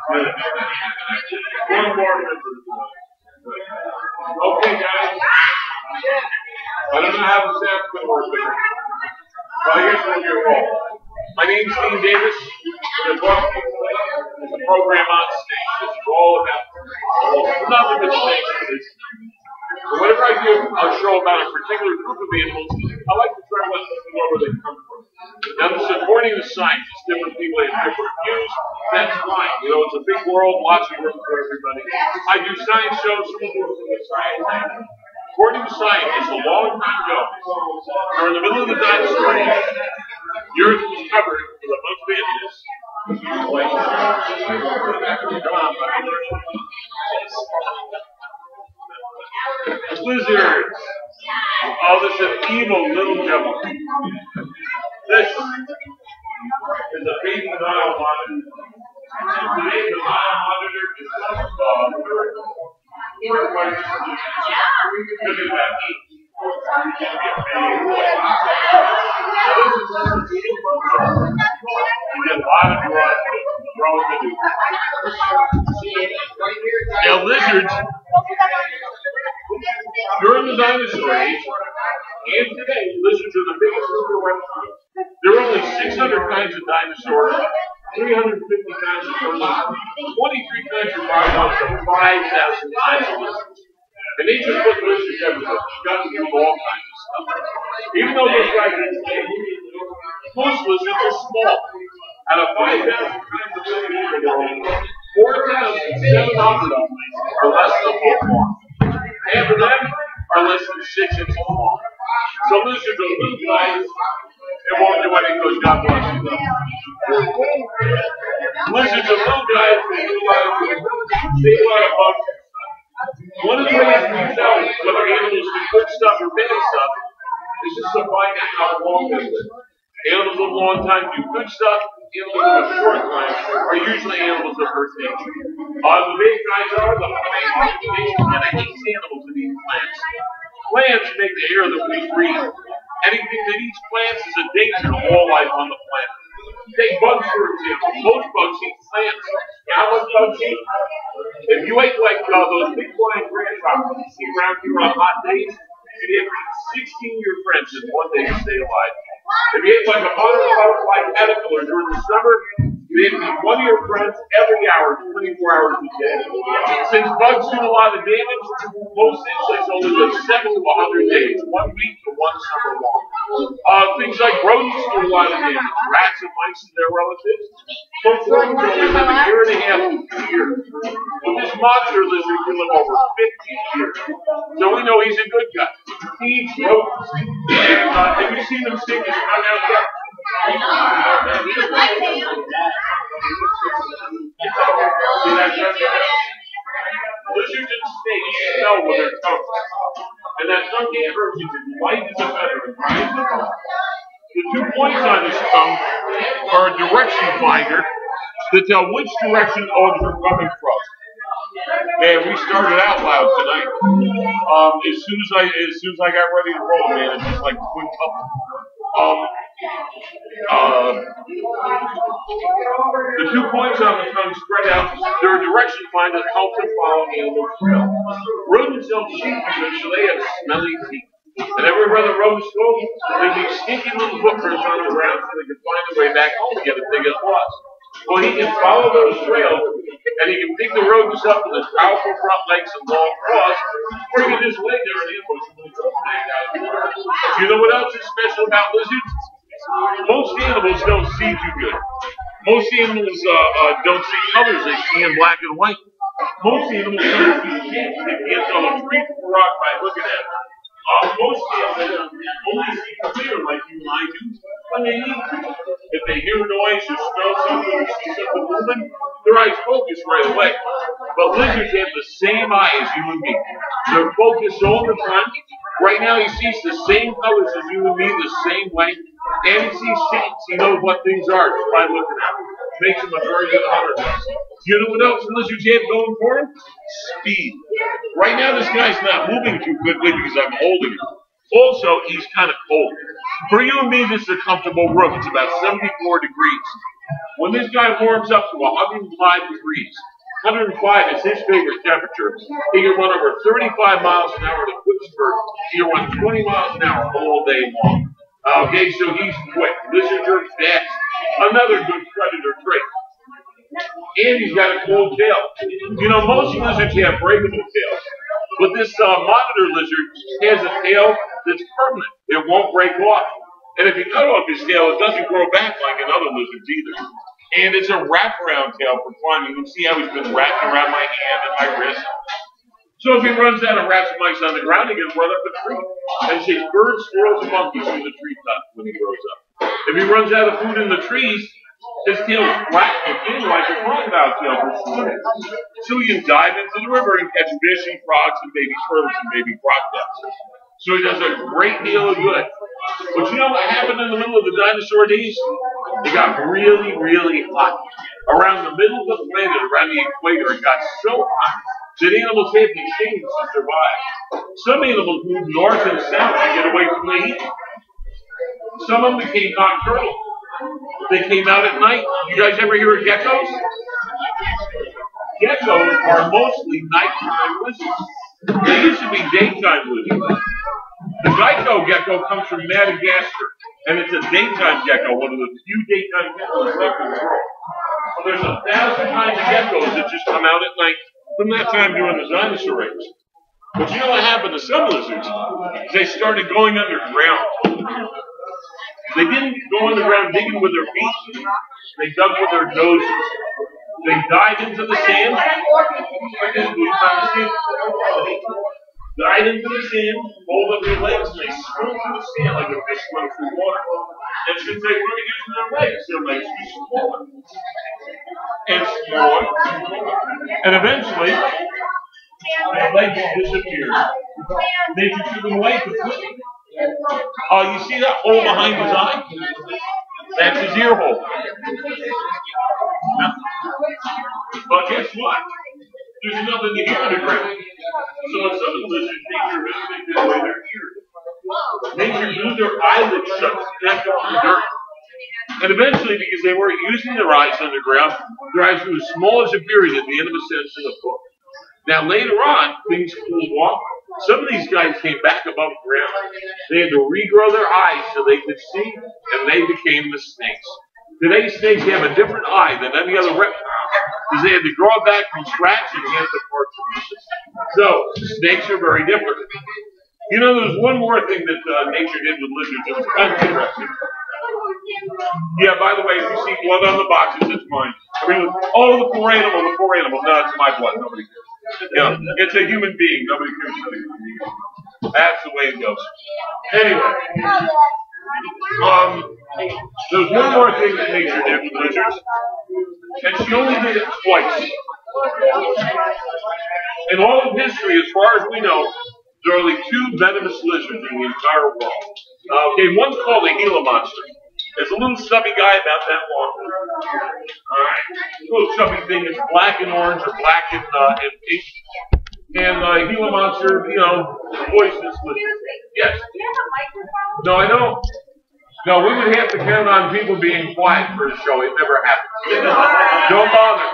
One more. Okay, guys. I don't know how the staff's going to work with it. Well, here's what you're called. My name's Dean Davis. The program on stage. This is all about nothing but snakes. So whatever I do, I'll show about a particular group of animals. I like to try to let people know where they come from. Now, this is according to science. It's different people have different views. That's fine. You know, it's a big world, lots of room for everybody. I do science shows, some of them do science. According to scientists, a long time ago, during the middle of the dinosaur age, the Earth was covered with a bunch of animals. Lizards. Oh, this is an evil little devil. This is a baby Nile monitor. Today, the Nile monitor is now, lizards, during the dinosaur age, and today, lizards are the biggest group of reptiles. There are only 600 kinds of dinosaurs, 350 kinds of birds, 23 kinds of rhinos, and 5,000 kinds of lizards. And they just put lizards everywhere. You got to do all kinds of stuff. Even though those guys are most lizards are small. Out of 5,000 kinds of lizards in the world, 4,700 of them are less than a foot long. Half of them are less than 6 inches long. So lizards are little guys and won't do anything because God bless you. Lizards are little guys and do a lot of bugs. One of the ways we tell whether animals do good stuff or bad stuff is just to find out how long they live. Animals live a long time, do good stuff. Animals live a short time are usually animals of Earth nature. The big guys are the plants. Nature kind of hates animals that eat plants. Plants make the air that we breathe. Anything that eats plants is a danger to all life on the planet. Take bugs, for example. Most bugs eat plants. How much bugs eat? If you ate like those big flying grasshoppers you see around here on hot days, you'd have to eat 16 of your friends in one day to stay alive. If you ate like a butterfly caterpillar during the summer, you'd have to eat one of your friends every hour, 24 hours a day. Since bugs do a lot of damage, most insects only live 7 to 100 days, 1 week to 1 summer long. Things like rodents do a lot of damage. Rats and mice and their relatives. Most rodents only live a year and a half to 2 years. But this monster lizard can live over 15 years. So we know he's a good guy. He eats rodents. And have you seen him stick his tongue out there? Lizards and snakes smell with their tongues. And that tongue can't hurt you. It's light as a feather and dry as a bone. The 2 points on his tongue are a direction finder to tell which direction odors are coming from. Man, we started out loud tonight. As soon as I got ready to roll, man, it's just like quintuple. The 2 points on the tongue spread out. They're a direction finder that helps them follow animals' trail. Rodents don't see good, so they have smelly teeth. And everywhere the rodents go, they leave stinky little footprints on the ground so they can find their way back home again if they get lost. Well, he can follow those trails, and he can pick the rodents up with his powerful front legs and long claws, or he can just lay there and ambush them and throw them back out of the water. You know what else is special about lizards? Most animals don't see too good. Most animals don't see colors. They see in black and white. Most animals don't see shapes. They can't tell a tree from a rock by looking at it. Most animals only see clear like you and I do when they eat. If they hear a noise or smell something or see something moving, their eyes focus right away. But lizards have the same eye as you and me. They're focused all the time. Right now he sees the same colors as you and me the same way. And he sees shapes. He knows what things are just by looking at them. Makes him a very good hunter. You know what else lizards have going for him? Speed. Right now this guy's not moving too quickly because I'm holding him. Also, he's kind of cold. For you and me, this is a comfortable room. It's about 74 degrees. When this guy warms up to 105 degrees, 105 is his favorite temperature. He can run over 35 miles an hour to quick spurt. He can run 20 miles an hour all day long. Okay, so he's quick. Lizards are fast. Another good predator trait. And he's got a cold tail. You know, most lizards have breakable tails, but this monitor lizard has a tail that's permanent. It won't break off. And if you cut off his tail, it doesn't grow back like in other lizards either. And it's a wraparound tail for climbing. You can see how he's been wrapped around my hand and my wrist. So if he runs out and rats and mice on the ground, he can run up a tree and chase birds, squirrels, and monkeys through the treetops when he grows up. If he runs out of food in the trees, his tail is flat and thin like a crocodile tail for swimming. So he can dive into the river and catch fish and frogs and baby turtles and baby crocodiles. So he does a great deal of good. But you know what happened in the middle of the dinosaur days? It got really, really hot. Around the middle of the planet, around the equator, it got so hot that animals had to change to survive. Some animals moved north and south to get away from the heat. Some of them became nocturnal. They came out at night. You guys ever hear of geckos? Geckos are mostly nighttime lizards. They used to be daytime lizards. The Geico gecko comes from Madagascar, and it's a daytime gecko, one of the few daytime geckos left in the world. Well, there's 1,000 kinds of geckos that just come out at night from that time during the dinosaur age. But you know what happened to some lizards? They started going underground. They didn't go underground digging with their feet. They dug with their noses. They dived into the sand. Dive into the sand, hold up their legs, and they swim through the sand like a fish swims through water. And since they weren't using their legs were smaller. And smaller. And eventually, their legs disappeared. Nature took them away completely. You see that hole behind his eye? That's his ear hole. But guess what? There's nothing to hear underground. So when some of the lizards, nature really think that way their ears. Nature moved their eyelids shut to connect up to the dirt. And eventually, because they weren't using their eyes underground, their eyes grew as small as a period at the end of a sentence in a book. Now later on, things cooled off. Some of these guys came back above ground. They had to regrow their eyes so they could see, and they became the snakes. Today's snakes have a different eye than any other reptile, because they had to grow it back from scratch and hand the parts of pieces. So, snakes are very different. You know, there's one more thing that nature did with lizards that was kind of interesting. Yeah, by the way, if you see blood on the boxes, it's mine. I mean, the poor animal, the poor animal. No, it's my blood. Nobody cares. Yeah, it's a human being. Nobody cares about a human being. That's the way it goes. Anyway, there's one more thing that nature did with lizards, and she only did it twice. In all of history, as far as we know, there are only 2 venomous lizards in the entire world. Okay, one's called a Gila monster. It's a little stubby guy about that long. Alright, little chubby thing. It's black and orange or black and pink. And Gila monster, you know, poisonous lizard. Yes. No, I don't. No, we would have to count on people being quiet for the show. It never happens. Don't bother.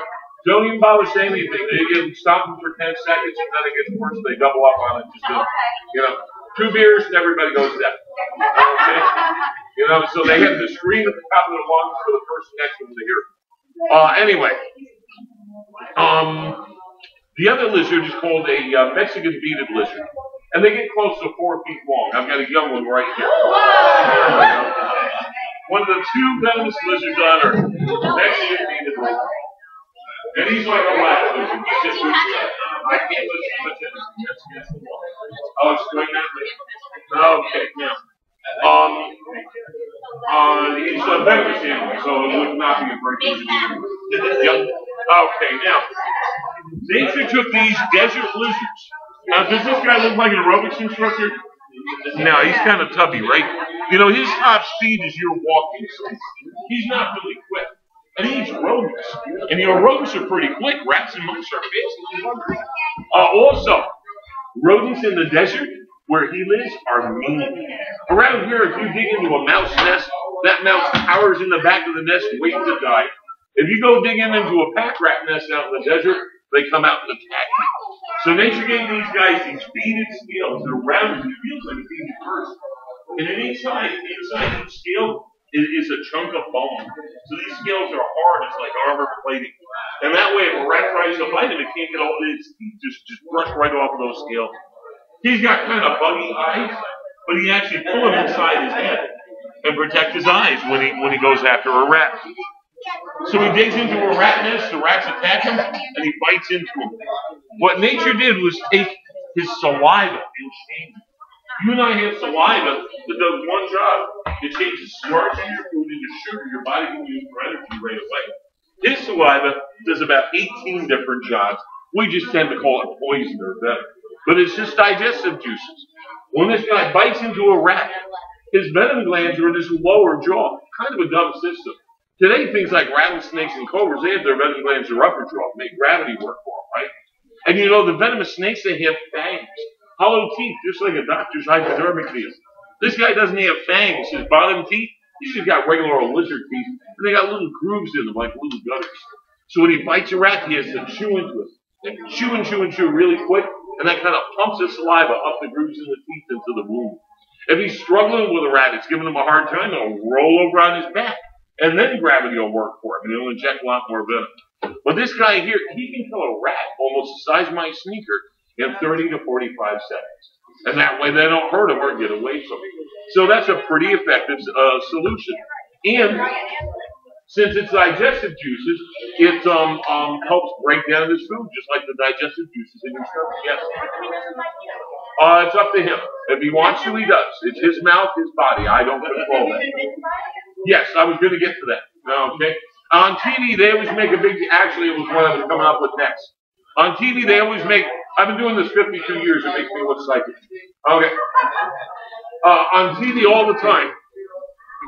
Don't even bother saying anything. They can stop them for 10 seconds, and then it gets worse. They double up on it. Just you know, 2 beers and everybody goes deaf. Okay? You know, so they have to scream at the top of their lungs for the person next to them to hear it. Anyway, the other lizard is called a Mexican beaded lizard. And they get close to 4 feet long. I've got a young one right here. One of the 2 venomous lizards on Earth. Mexican beaded lizard. And he's like a wild lizard. He's just I can't listen to it. I'll explain that later. Okay, now. He's a venomous animal, so it would not be a very good animal. Yep. Okay, now. Nature took these desert lizards. Now, does this guy look like an aerobics instructor? No, he's kind of tubby, right? You know, his top speed is your walking speed. He's not really quick. And he eats rodents. And you know, rodents are pretty quick. Rats and mice are fast. Also, rodents in the desert where he lives are mean. Around here, if you dig into a mouse nest, that mouse cowers in the back of the nest waiting to die. If you go digging into a pack rat nest out in the desert, they come out and attack you. So nature gave these guys these beaded scales that are rounded. It feels like a beaded purse. And then inside each scale is a chunk of bone. So these scales are hard. It's like armor plating. And that way, if a rat tries to bite him, it can't get all of its teeth. Just brush right off of those scales. He's got kind of buggy eyes, but he actually pull them inside his head and protect his eyes when he goes after a rat. So he digs into a rat nest, the rats attack him, and he bites into him. What nature did was take his saliva and change it. You and I have saliva that does one job. It changes starch in your food into sugar your body can use for energy right away. His saliva does about 18 different jobs. We just tend to call it poison or venom. But it's just digestive juices. When this guy bites into a rat, his venom glands are in his lower jaw. Kind of a dumb system. Today, things like rattlesnakes and cobras, they have their venom glands in their upper jaw, make gravity work for them, right? And you know, the venomous snakes, they have fangs. Hollow teeth, just like a doctor's hypodermic needle. This guy doesn't have fangs. His bottom teeth, he's just got regular old lizard teeth, and they got little grooves in them, like little gutters. So when he bites a rat, he has to chew into it. And chew and chew and chew really quick, and that kind of pumps his saliva up the grooves in the teeth into the wound. If he's struggling with a rat, it's giving him a hard time, he'll roll over on his back. And then gravity will work for him, and he'll inject a lot more venom. But this guy here, he can kill a rat almost the size of my sneaker in 30 to 45 seconds. And that way they don't hurt him or get away from him. So that's a pretty effective solution. And since it's digestive juices, it helps break down his food, just like the digestive juices in your stomach. Yes? It's up to him. If he wants to, he does. It's his mouth, his body. I don't control that. Yes, I was going to get to that. Okay. On TV, they always make a big, actually it was what I was coming up with next. On TV, they always make, I've been doing this 52 years, it makes me look psychic. Okay. On TV all the time,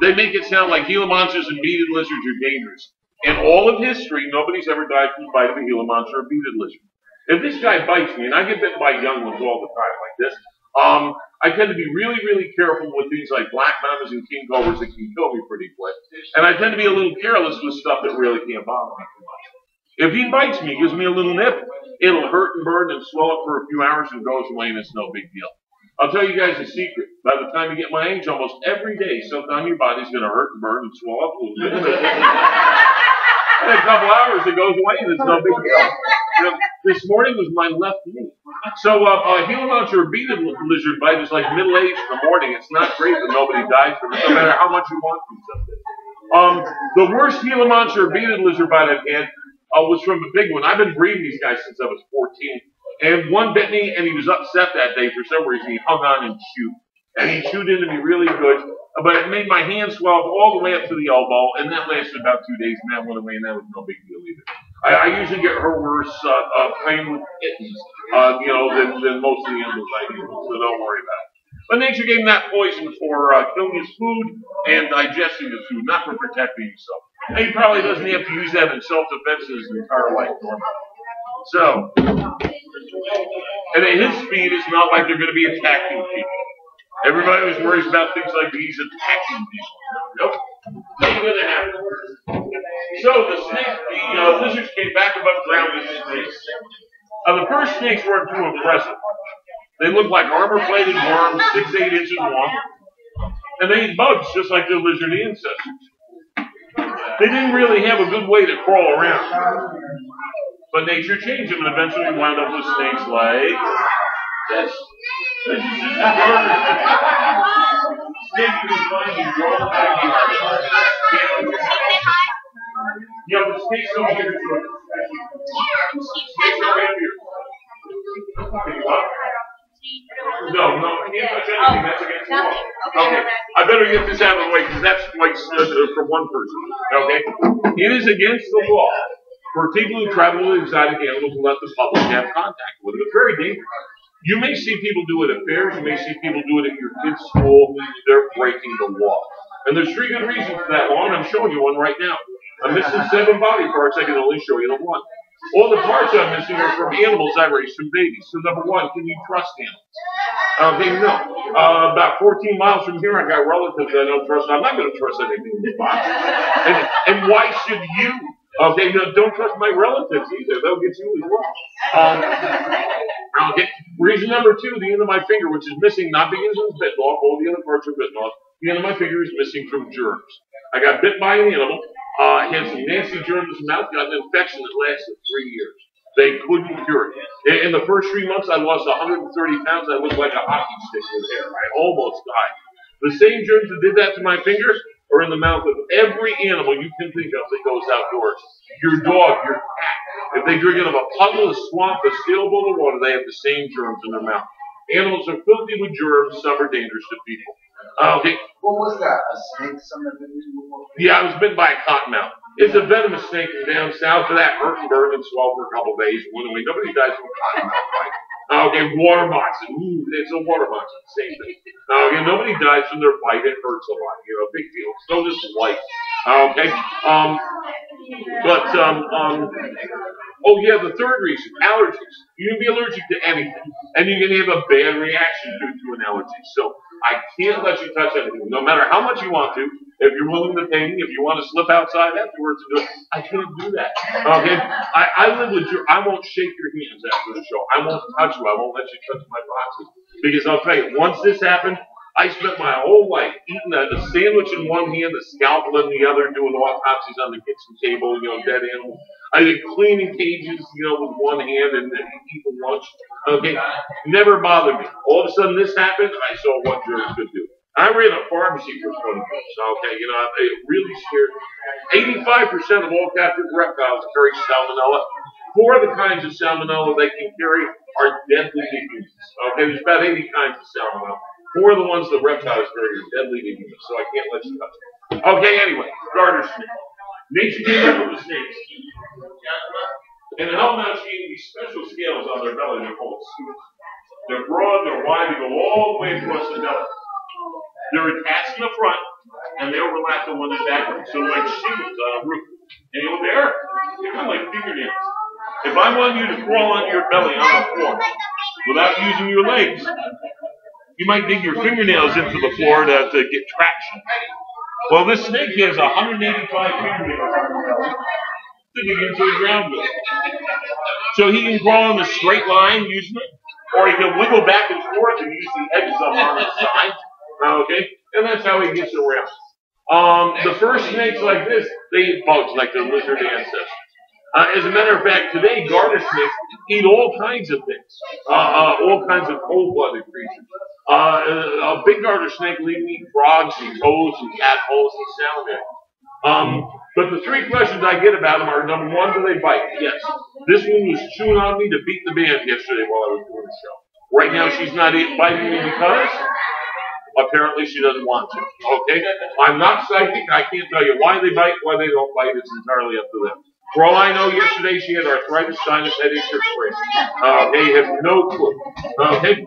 they make it sound like Gila monsters and beaded lizards are dangerous. In all of history, nobody's ever died from the bite of a Gila monster or beaded lizard. If this guy bites me, and I get bitten by young ones all the time like this, I tend to be really, really careful with things like black mamas and king cobras that can kill me pretty quick. And I tend to be a little careless with stuff that really can't bother me too much. If he bites me, gives me a little nip, it'll hurt and burn and swell up for a few hours and goes away, and it's no big deal. I'll tell you guys a secret. By the time you get my age, almost every day, something on your body's going to hurt and burn and swell up a little bit. In a couple hours, it goes away, and it's no big deal. You know, this morning was my left knee. So a Gila monster or beaded lizard bite is like middle age in the morning. It's not great that nobody dies from it, no matter how much you want to someday. The worst Gila monster or beaded lizard bite I've had was from a big one. I've been breeding these guys since I was 14. And one bit me, and he was upset that day for some reason. He hung on and chewed. And he chewed into me really good. But it made my hand swell up all the way up to the elbow, and that lasted about 2 days, and that went away, and that was no big deal either. I usually get her worse playing with kittens, than most of the animals I do, so don't worry about it. But nature gave him that poison for killing his food and digesting his food, not for protecting himself. And he probably doesn't have to use that in self-defense his entire life, normally. So, and at his speed, it's not like they're going to be attacking people. Everybody was worried about things like these attacking people. Nope. Ain't going to happen. So the lizards came back above ground with snakes. The first snakes weren't too impressive. They looked like armor-plated worms, 6 to 8 inches long. And they eat bugs just like their lizardy ancestors. They didn't really have a good way to crawl around. But nature changed them and eventually wound up with snakes like this. This is just a bird. Snake you can find in your own backyard. Yeah, the snake's over here too. Snakes are right here. No, I can't touch anything. That's against the law. Okay, I better get this out of the way because that's like for one person. Okay, it is against the law for people who travel with exotic animals to let the public have contact with them. It's very dangerous. You may see people do it at fairs. You may see people do it at your kid's school. They're breaking the law. And there's 3 good reasons for that law, and I'm showing you one right now. I'm missing 7 body parts. I can only show you the one. All the parts I'm missing are from animals I raised from babies. So number 1, can you trust animals? Okay, no. About 14 miles from here, I got relatives I don't trust. I'm not going to trust anything in this box. And why should you? Okay, no, don't trust my relatives either. They'll get you as well. Okay. Reason number two, the end of my finger, which is missing, not because it's bitten off, all the other parts are bitten off. The end of my finger is missing from germs. I got bit by an animal, had some nasty germs in his mouth, got an infection that lasted 3 years. They couldn't cure it. In the first 3 months, I lost 130 pounds. I looked like a hockey stick with hair. I almost died. The same germs that did that to my fingers are in the mouth of every animal you can think of that goes outdoors. Your dog, your cat. If they drink out of a puddle, a swamp, a stale bowl of water, they have the same germs in their mouth. Animals are filthy with germs. Some are dangerous to people. Okay. What was that? A snake? Yeah, I was bitten by a cottonmouth. It's a venomous snake from down south. For that, hurt and burn and swell for a couple of days. Went away. Nobody dies from a cottonmouth bite. Okay, water boxing. Ooh, it's a water boxing. Same thing. Okay, nobody dies from their bite. It hurts a lot. You know, big deal. So does life. Okay. Oh yeah, the third reason, allergies. You can be allergic to anything, and you can have a bad reaction due to an allergy. So I can't let you touch anything, no matter how much you want to. If you're willing to pay me, if you want to slip outside afterwards and do it, I can't do that. Okay? I live with you. I won't shake your hands after the show. I won't touch you. I won't let you touch my boxes. Because I'll tell you, once this happened, I spent my whole life eating a sandwich in one hand, a scalpel in the other, doing autopsies on the kitchen table, you know, dead animals. I did cleaning cages, you know, with one hand and then eating lunch. Okay, never bothered me. All of a sudden this happened, I saw what germs could do. I ran a pharmacy for 20 years, okay, you know, it really scared me. 85% of all captive reptiles carry salmonella. 4 of the kinds of salmonella they can carry are deadly to humans. Okay, there's about 80 kinds of salmonella. 4 of the ones the reptiles carry are deadly to humans, so I can't let you touch them. Okay, anyway, garter snake. Nature came up with the snakes. And to help them out, she gave these special scales on their belly. They're called scutes. They're broad, they're wide, they go all the way across the belly. They're attached in the front, and they overlap the one in the back, so they're like shingles on a roof. And you know, they're kind of like fingernails. If I want you to crawl on your belly on the floor without using your legs, you might dig your fingernails into the floor to get traction. Well, this snake has 185 fingernails on the belly sticking into the ground with it. So he can crawl in a straight line using it, or he can wiggle back and forth and use the edges up on the side. Okay? And that's how he gets around. The first snakes like this, they eat bugs like their lizard ancestors. As a matter of fact, today garter snakes eat all kinds of things, all kinds of cold-blooded creatures. A big garter snake will even eat frogs and toads and tadpoles and salmon. But the 3 questions I get about them are, number 1, do they bite? Yes. This one was chewing on me to beat the band yesterday while I was doing the show. Right now she's not biting me because apparently she doesn't want to. Okay? I'm not psychic. I can't tell you why they bite, why they don't bite. It's entirely up to them. For all I know, yesterday she had arthritis, sinus headaches, or cramps. They have no clue. Okay?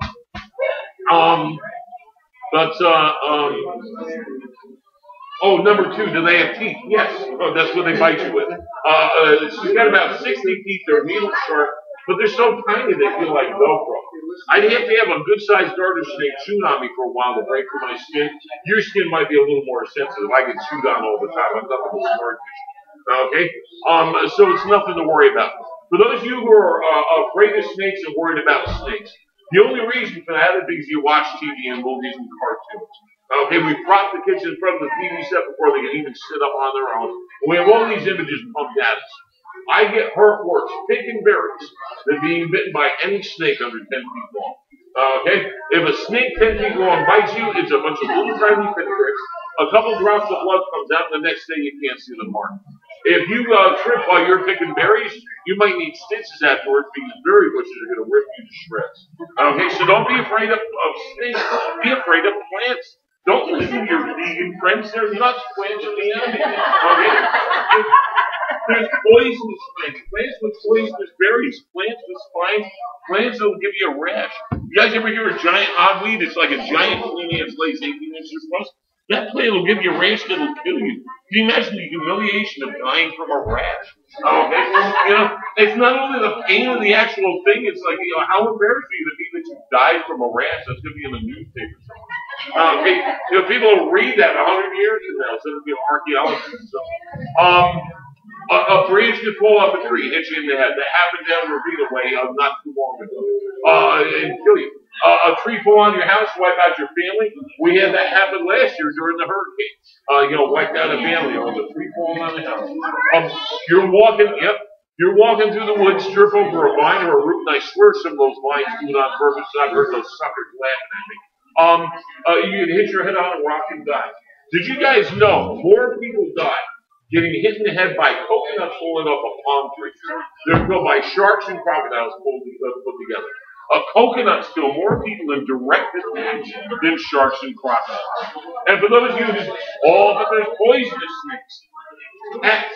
Number 2, do they have teeth? Yes. Oh, that's what they bite you with. She's got about 60 teeth. They're needle sharp, but they're so tiny they feel like Velcro. I'd have to have a good-sized garter snake chewing on me for a while to break through my skin. Your skin might be a little more sensitive. I get chewed on all the time. I'm nothing but swordfish. Okay? So it's nothing to worry about. For those of you who are afraid of snakes and worried about snakes, the only reason for that is because you watch TV and movies and cartoons. Okay, we prop the kids in front of the TV set before they can even sit up on their own. We have all these images pumped at us. I get hurt worse picking berries than being bitten by any snake under 10 feet long. Okay? If a snake 10 feet long bites you, it's a bunch of little tiny pinpricks. A couple drops of blood comes out, and the next day you can't see the mark. If you trip while you're picking berries, you might need stitches afterwards because berry bushes are going to rip you to shreds. Okay, so don't be afraid of snakes. Be afraid of plants. Don't listen to your vegan friends. They're nuts. Plants are the enemy. Okay? There's poisonous plants. Plants with poisonous berries. Plants with spines. Plants that will give you a rash. You guys ever hear a giant hogweed? It's like a giant queen ant lays 18 inches across. That plant will give you a rash that'll kill you. Can you imagine the humiliation of dying from a rash? Okay, it's not only the pain of the actual thing. It's like, how embarrassing it would be that you died from a rash. That's going to be in the newspaper somewhere. Okay, people will read that 100 years from now. So it'll be an archaeologist and stuff. A branch could fall off a tree, hit you in the head. That happened down Ravina Way not too long ago, and kill you. A tree fall on your house, wipe out your family. We had that happen last year during the hurricane. Wiped out a family over the tree falling on the house. You're walking through the woods, trip over a vine or a root, and I swear some of those vines do it on purpose. I've heard those suckers laughing at me. You can hit your head on a rock and die. Did you guys know more people die getting hit in the head by coconuts falling off a palm tree? They're killed by sharks and crocodiles put together. Coconuts kill more people in direct attack than sharks and crocodiles. And for those of you who just, but there's poisonous snakes. Cats,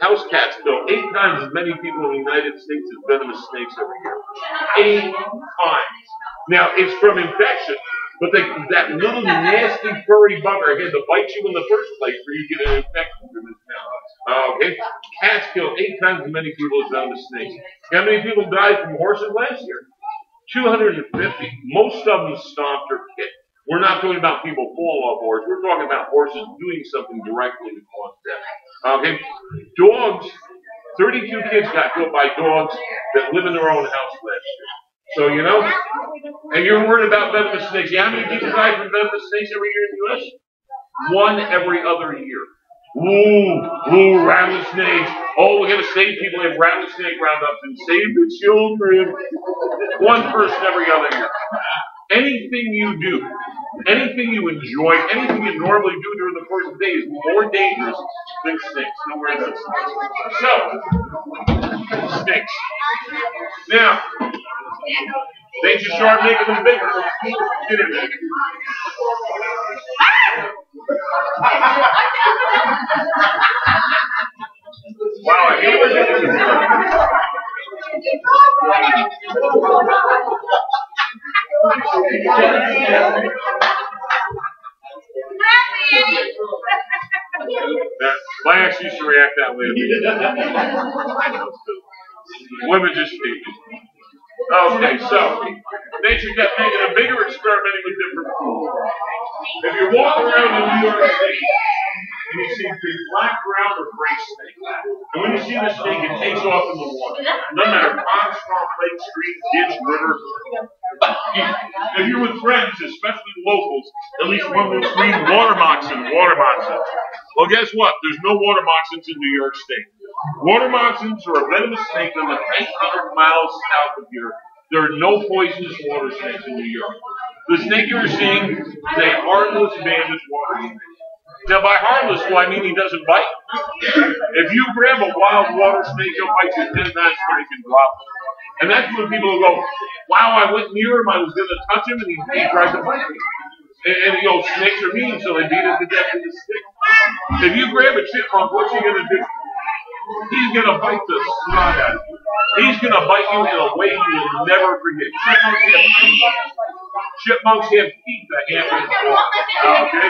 house cats kill 8 times as many people in the United States as venomous snakes every year. 8 times. Now, it's from infection, but that little nasty furry bugger had to bite you in the first place for you to get an infection from his mouth. Okay? Cats kill 8 times as many people as venomous snakes. How many people died from horses last year? 250. Most of them stomped or kicked. We're not talking about people falling off horses. We're talking about horses doing something directly to cause death. Okay? Dogs, 32 kids got killed by dogs that live in their own house last year. So, and you're worried about venomous snakes. How many people die from venomous snakes every year in the U.S.? 1 every other year. Ooh, rattlesnakes. Oh, we're going to save people in rattlesnake roundups and save the children. 1 person every other year. Anything you do, anything you enjoy, anything you normally do during the course of the day is more dangerous than snakes. Nowhere else. So, snakes. Now, they just start making them bigger. Get in there. Wow, I hate when you do this. My ex used to react that way to me. Women just hate me. Okay, so nature kept making them bigger, experimenting with different food. If you're walking around in New York State and you see a big black, brown, or gray snake, and when you see the snake, it takes off in the water. No matter pond, swamp, lake, stream, ditch, river. If you're with friends, especially locals, at least one will scream water moccasin, water moccasin. Well, guess what? There's no water moccasins in New York State. Water moccasins are a venomous snake that live 800 miles south of here. There are no poisonous water snakes in New York. The snake you're seeing is a harmless banded water snake. Now, by harmless, do I mean he doesn't bite? If you grab a wild water snake, he'll bite you 10 times before he can drop it. And that's when people will go, wow, I went near him, I was going to touch him, and he tried to bite me. And snakes are mean, so they beat it to death with a stick. If you grab a chipmunk, what's he going to do? He's going to bite the snot out of you. He's going to bite you in a way you will never forget. Chipmunks have teeth that hammer and okay?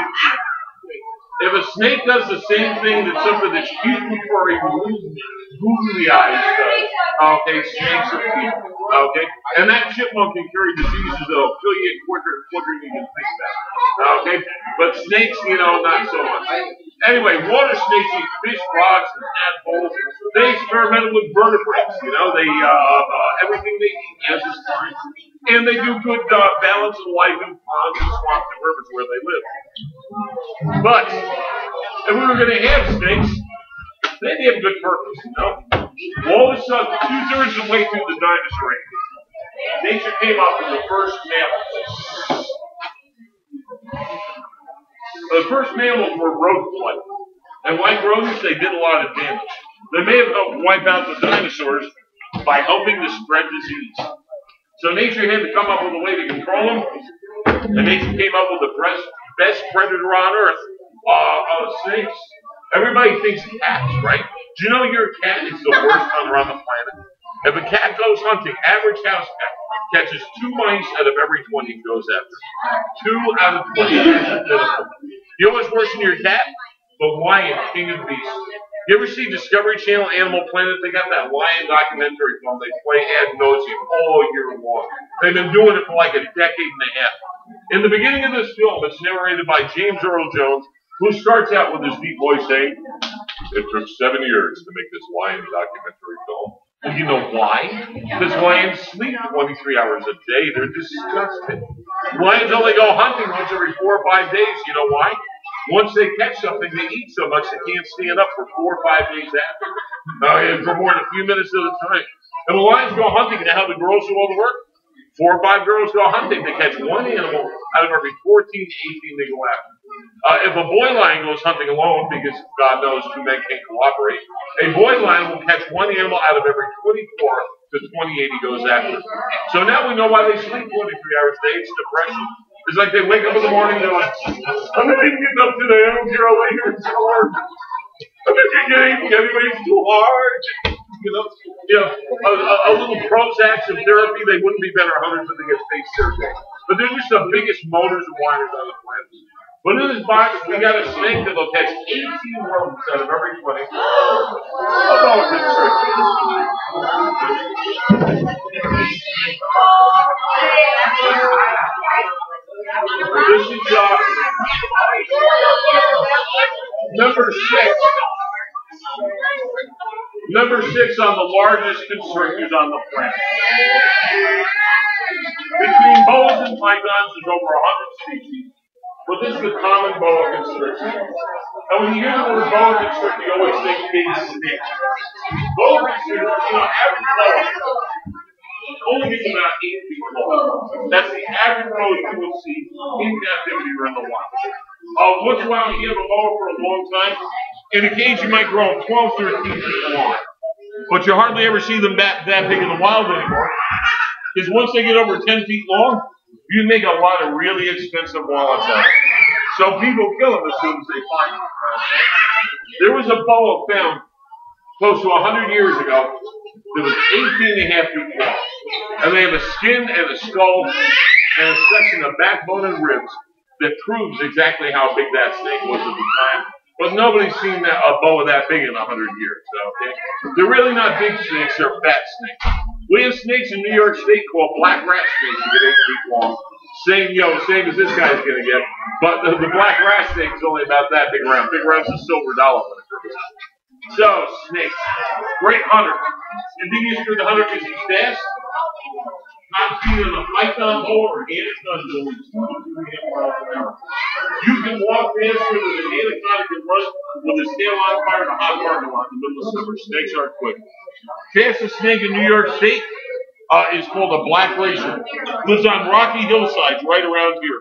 If a snake does the same thing that something that's cute and furry, googly eyes does, okay, snakes are cute, okay? And that chipmunk can carry diseases that'll kill you quicker than you can think about, okay? But snakes, not so much. Anyway, water snakes eat fish, frogs, and tadpoles. They experimented with vertebrates, they, everything they eat has is fine. And they do good balance of life in ponds and swamps and rivers where they live. But if we were going to have snakes, they'd have good purpose, All of a sudden, 2/3 of the way through the dinosaur age, nature came up with the first mammals. The first mammals were rodent-like. And like rodents, they did a lot of damage. They may have helped wipe out the dinosaurs by helping to spread disease. So nature had to come up with a way to control them, and nature came up with the best predator on earth, snakes. Everybody thinks cats, right? Do you know your cat is the worst hunter on the planet? If a cat goes hunting, average house cat catches 2 mice out of every 20 he goes after. 2 out of 20. You know what's worse than your cat? The lion, king of beasts. You ever see Discovery Channel Animal Planet? They got that lion documentary film. They play ad nauseum all year long. They've been doing it for like a decade and a half. In the beginning of this film, it's narrated by James Earl Jones, who starts out with his deep voice saying, "It took 7 years to make this lion documentary film." Well, you know why? Because lions sleep 23 hours a day. They're disgusting. Lions only go hunting once every 4 or 5 days. You know why? Once they catch something, they eat so much they can't stand up for 4 or 5 days after. For more than a few minutes at a time. And the lions go hunting, and how the girls do all the work? 4 or 5 girls go hunting. They catch one animal out of every 14 to 18 they go after. If a boy lion goes hunting alone, because God knows 2 men can't cooperate, a boy lion will catch one animal out of every 24 to 28 he goes after. So now we know why they sleep 23 hours a day. It's depression. It's like they wake up in the morning, they're like, "I'm not even getting up today. I don't care. I'll lay here until work. I'm not getting anyway. It's too hard." A little Prozac and therapy, they wouldn't be better hunters if they get face surgery. But they're just the biggest motors and whiners on the planet. But in this box, we got a snake that'll catch 18 rodents out of every 20. About this is number 6. Number 6 on the largest constrictors on the planet. Between boas and pythons, there's over 100 species. But this is the common boa constrictor. And when you hear the word boa constrictor, you always think big snake. Boa constrictor, average boa only gets about 8 feet long. That's the average boa you will see in captivity or in the wild. Once in a while, you have a boa for a long time. In a cage, you might grow 12, 13 feet long. But you hardly ever see them that big in the wild anymore. Because once they get over 10 feet long, you can make a lot of really expensive wallets out of it. So people kill them as soon as they find them. There was a boa found close to 100 years ago that was 18 and a half feet long. And they have a skin and a skull and a section of backbone and ribs that proves exactly how big that snake was at the time. But nobody's seen a boa that big in 100 years. Okay? They're really not big snakes, they're fat snakes. We have snakes in New York State called black rat snakes that get 8 feet long. Same as this guy's going to get. But the black rat snake is only about that big around. Big around is a silver dollar when it grows up. So, snakes. Great hunter. You think he's good hunter because he's fast? Not seen in a python boa or anaconda boa. 2.5 miles an hour. You can walk faster than an anaconda can run with his tail on fire in a hot parking lot in the middle of summer. Snakes aren't quick. Fastest snake in New York State is called a black racer. Lives on rocky hillsides right around here.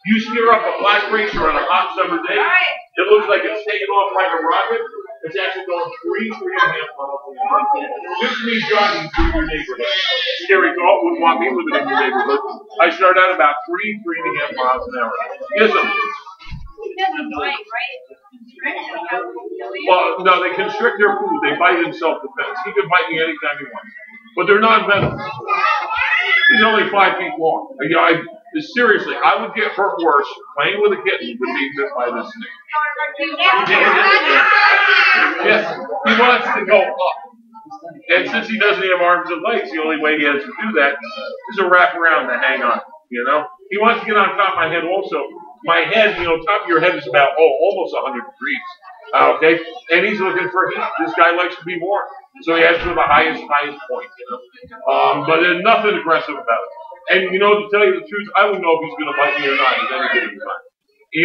You steer up a black racer on a hot summer day, it looks like it's taking off like a rocket. It's actually going 3.5 miles an hour. This is me jogging through your neighborhood. Scary thought, wouldn't want me living in your neighborhood. I start out about 3.5 miles an hour. Yes, sir. Well, no, they constrict their food. They bite in self-defense. He can bite me anytime he wants. But they're not venomous. He's only 5 feet long. Seriously, I would get hurt worse playing with a kitten than being bit by this snake. Yes, he wants to go up. And since he doesn't have arms and legs, the only way he has to do that is to wrap around to hang on. He wants to get on top of my head also. My head, top of your head is about, almost 100 degrees. Okay? And he's looking for heat. This guy likes to be warm. So he has to the highest point, But there's nothing aggressive about it. And to tell you the truth, I don't know if he's going to bite me or not at any given time.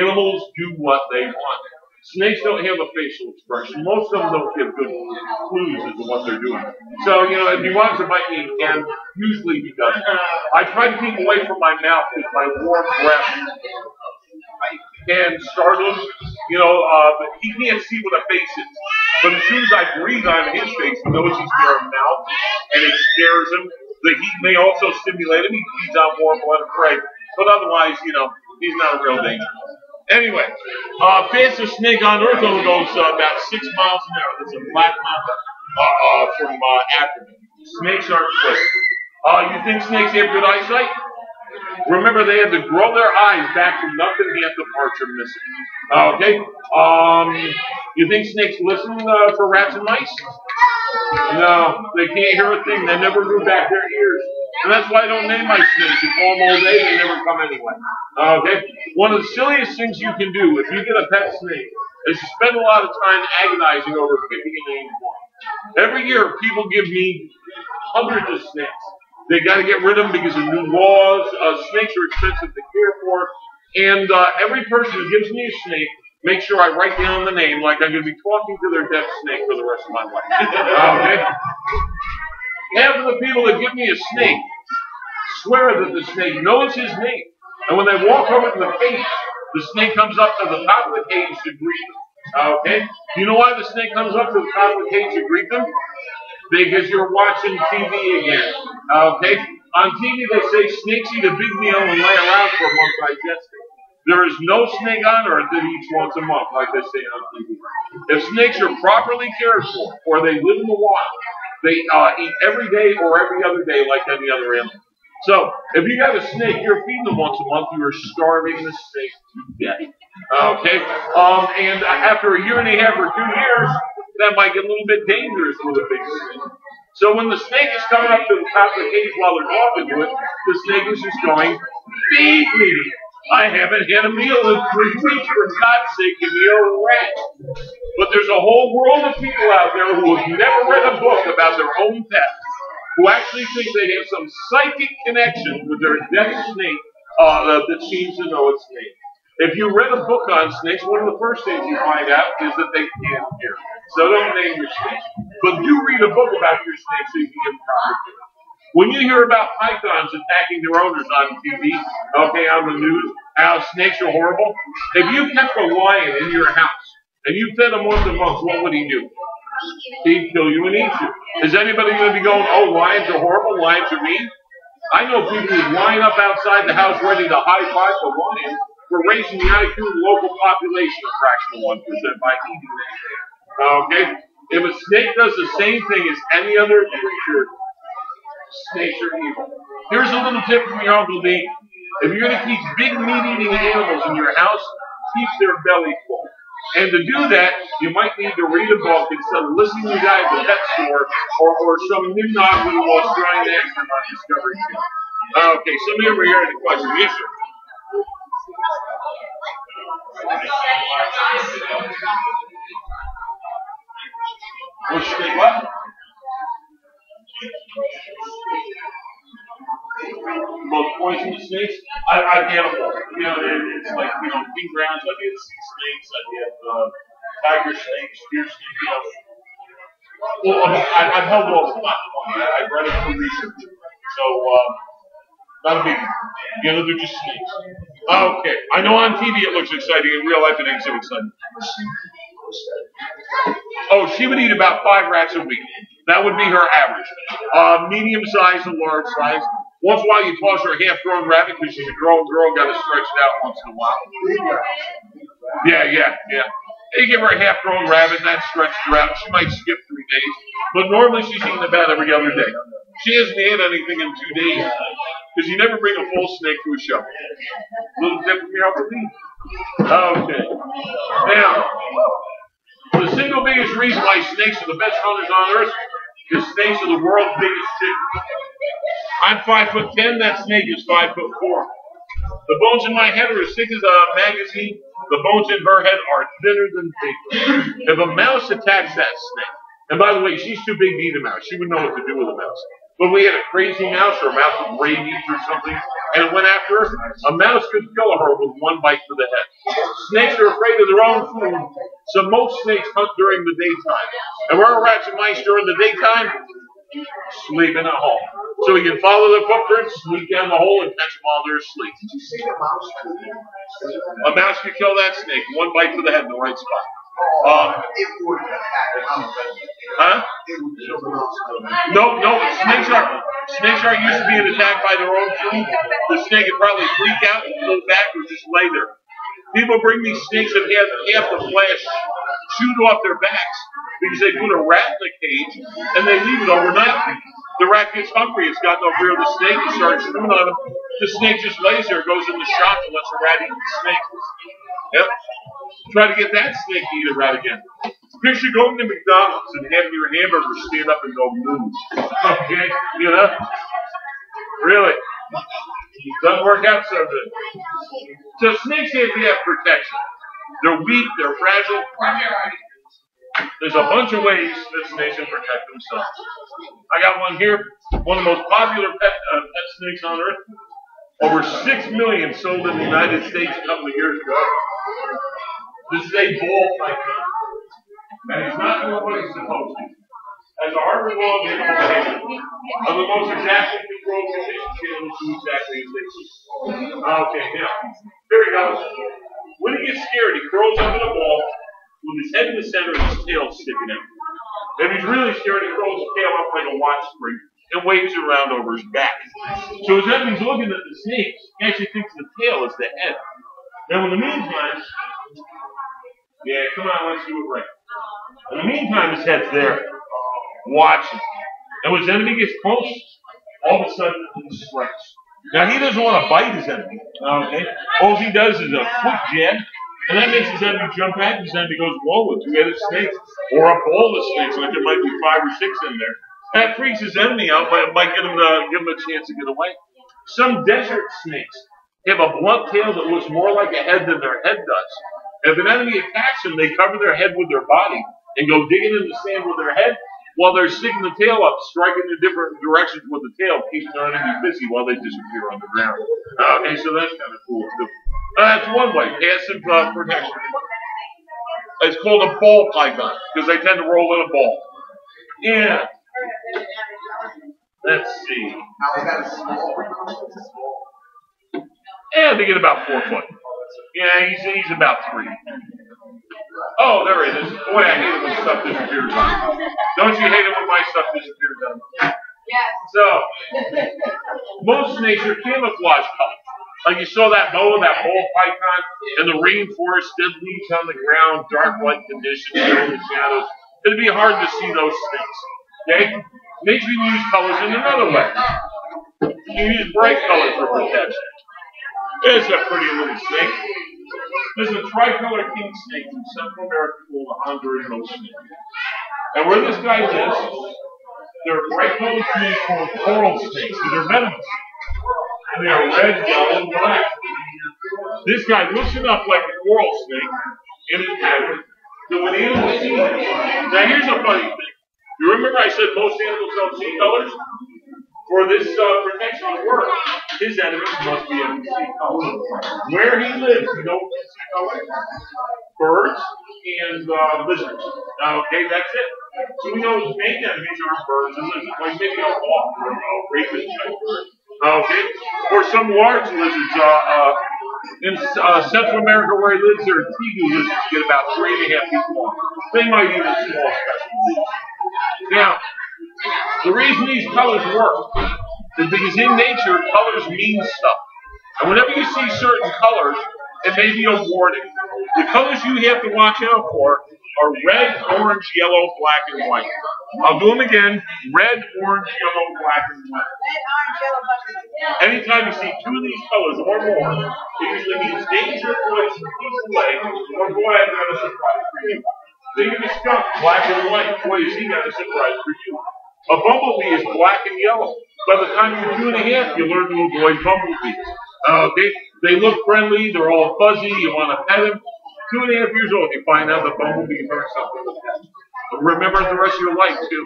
Animals do what they want. Snakes don't have a facial expression. Most of them don't give good clues as to what they're doing. So, if he wants to bite me, he can. Usually he doesn't. I try to keep away from my mouth with my warm breath and startle him. He can't see what a face is. But as soon as I breathe on his face, he knows he's near a mouth, and it scares him. The heat may also stimulate him. He feeds on warm blood and prey. But otherwise, he's not a real danger. Anyway, fastest snake on Earth only goes about 6 miles an hour. That's a black mamba from Africa. Snakes aren't quick. You think snakes have good eyesight? Remember, they had to grow their eyes back to nothing, half the parts are missing. Okay? You think snakes listen for rats and mice? No, they can't hear a thing. They never grew back their ears. And that's why I don't name my snakes. You call them all day, they never come anyway. Okay? One of the silliest things you can do if you get a pet snake is to spend a lot of time agonizing over picking a name for them. Every year, people give me hundreds of snakes. They got to get rid of them because of new laws. Snakes are expensive to care for. And every person who gives me a snake, make sure I write down the name like I'm going to be talking to their deaf snake for the rest of my life. Okay? Half of the people that give me a snake swear that the snake knows his name. And when they walk over to the cage, the snake comes up to the top of the cage to greet them. Okay? You know why the snake comes up to the top of the cage to greet them? Because you're watching TV again. Okay? On TV they say snakes eat a big meal and lay around for a month digesting. There is no snake on earth that eats once a month like they say on TV. If snakes are properly cared for, or they live in the wild, they eat every day or every other day like any other animal. So, if you got a snake, you're feeding them once a month, you are starving the snake to death. Okay? And after a year and a half or 2 years, that might get a little bit dangerous with a big snake. So when the snake is coming up to the top of the cage while they're talking to it, the snake is just going, feed me. I haven't had a meal in 3 weeks, for God's sake, give me a rat. But there's a whole world of people out there who have never read a book about their own pet, who actually think they have some psychic connection with their deaf snake that seems to know its name. If you read a book on snakes, one of the first things you find out is that they can't hear. So don't name your snake. But do read a book about your snake so you can give proper care. When you hear about pythons attacking their owners on TV, okay, on the news, how snakes are horrible, if you kept a lion in your house and you fed him once a month, what would he do? He'd kill you and eat you. Is anybody going to be going, oh, lions are horrible, lions are mean? I know people who line up outside the house ready to high-five the lion for raising the IQ of the local population a fraction of 1% by eating that thing. Okay? If a snake does the same thing as any other creature, snakes are evil. Here's a little tip from your Uncle D. If you're going to keep big meat-eating animals in your house, keep their belly full. And to do that, you might need to read a book instead of listening to the guy at the pet store or some new novel who was trying to accent on Discovery Channel. Okay, some of you over here had a question. Yes, sir. What's your name? What? Most poisonous snakes? I've had them all. You know, it's like, you know, king grounds. I've had sea snakes. I've had tiger snakes, deer snakes. Well, I've held all the time. I've read it for research. So, not a big deal. You know, they're just snakes. Okay. I know on TV it looks exciting. In real life it ain't so exciting. Oh, she would eat about 5 rats a week. That would be her average. Medium size and large size. Once in a while you toss her a half-grown rabbit because she's a grown girl, got to stretch it out once in a while. Yeah. You give her a half-grown rabbit, and that stretches her out. She might skip 3 days. But normally she's eating about every other day. She hasn't had anything in 2 days because you never bring a full snake to a show. Little tip from your Uncle D. Okay. Now, the single biggest reason why snakes are the best hunters on earth is snakes are the world's biggest chicken. I'm 5'10", that snake is 5'4". The bones in my head are as thick as a magazine. The bones in her head are thinner than paper. If a mouse attacks that snake, and by the way, she's too big to eat a mouse. She would know what to do with a mouse. But we had a crazy mouse or a mouse with rabies or something, and it went after her. A mouse could kill her with 1 bite to the head. Snakes are afraid of their own food, so most snakes hunt during the daytime. And where are rats and mice during the daytime? Sleeping at home. So we can follow their footprints, sneak down the hole, and catch them while they're asleep. Did you say a mouse could? A mouse could kill that snake. 1 bite to the head in the right spot. It would attack the mouse. Huh? It would kill the mouse. No. Snakes aren't used to being attacked by their own food. The snake would probably freak out and pull back or just lay there. People bring these snakes that have half the flesh chewed off their backs because they put a rat in a cage and they leave it overnight. The rat gets hungry, it's got no fear of the snake, it starts chewing on him, The snake just lays there, goes in the shop, and lets the rat eat the snake. Yep. Try to get that snake to eat a rat again. Picture going to McDonald's and having your hamburger stand up and go moo. Okay? You know? Really? Doesn't work out so good. So snakes have to have protection. They're weak, they're fragile. There's a bunch of ways that snakes can protect themselves. I got one here, one of the most popular pet snakes on earth. Over 6 million sold in the United States a couple of years ago. This is a ball python. And he's not doing what he's supposed to. As a Harvard Law of Animal Behavior, of the most exactly controlled conditions, animals do exactly as they please. Okay, now, here he goes. When he gets scared, he curls up in a ball with his head in the center and his tail sticking out. If he's really scared, he curls his tail up like a watch spring and waves it around over his back. So as enemy's looking at the snake, he actually thinks the tail is the head. Now, in the meantime, yeah, come on, let's do it right. In the meantime, his head's there, watching. And when his enemy gets close, all of a sudden, he strikes. Now, he doesn't want to bite his enemy. Okay? All he does is a quick jab, and that makes his enemy jump back. His enemy goes, whoa, a two-headed snake, or a bowl of snakes, like there might be 5 or 6 in there. That freaks his enemy out, but it might give him a chance to get away. Some desert snakes have a blunt tail that looks more like a head than their head does. If an enemy attacks them, they cover their head with their body and go digging in the sand with their head while they're sticking the tail up, striking in different directions with the tail, keeping their enemy busy while they disappear on the ground. Okay, so that's kind of cool too. That's one way, passive protection. It's called a ball python because they tend to roll in a ball. Yeah. Let's see. Now is that a small one? Yeah, they get about 4 foot. Yeah, he's about 3. Oh, there it is. Boy, I hate it when stuff disappears on me. Don't you hate it when my stuff disappears on me? Yes. So, most snakes are camouflage colors. Like you saw that boa, that ball python, in the rainforest, dead leaves on the ground, dark light conditions, in the shadows. It'd be hard to see those snakes. Okay? Nature can use colors in another way. You can use bright colors for protection. There's a pretty little snake. There's a tricolor king snake from Central America called the Honduran snake. And where this guy lives, there are bright colored snakes called coral snakes, and they're venomous. And they are red, yellow, and black. This guy looks enough like a coral snake in his pattern that when animals see it. Now here's a funny thing. You remember I said most animals don't see colors? For this protection to work, his enemies must be able to see colors. Where he lives, you know what see colors? Birds and lizards. Okay, that's it. So we know his main enemies are birds and lizards, like maybe a hawk or a raven type bird. Okay, or some large lizards. In Central America, where he lives, there are tegu lizards get about 3.5 feet long. They might eat a small specimen. Now, the reason these colors work is because in nature, colors mean stuff. And whenever you see certain colors, it may be a warning. The colors you have to watch out for are red, orange, yellow, black, and white. I'll do them again. Red, orange, yellow, black, and white. Anytime you see 2 of these colors or more, it usually means danger, poison, keep away, or boy, I've got a surprise for you. Think of a skunk, black and white. Boy, has he got a surprise for you. A bumblebee is black and yellow. By the time you're 2.5, you learn to avoid bumblebees. They look friendly. They're all fuzzy. You want to pet them. 2.5 years old, you find out the bumblebee hurt something with that. Remember the rest of your life, too.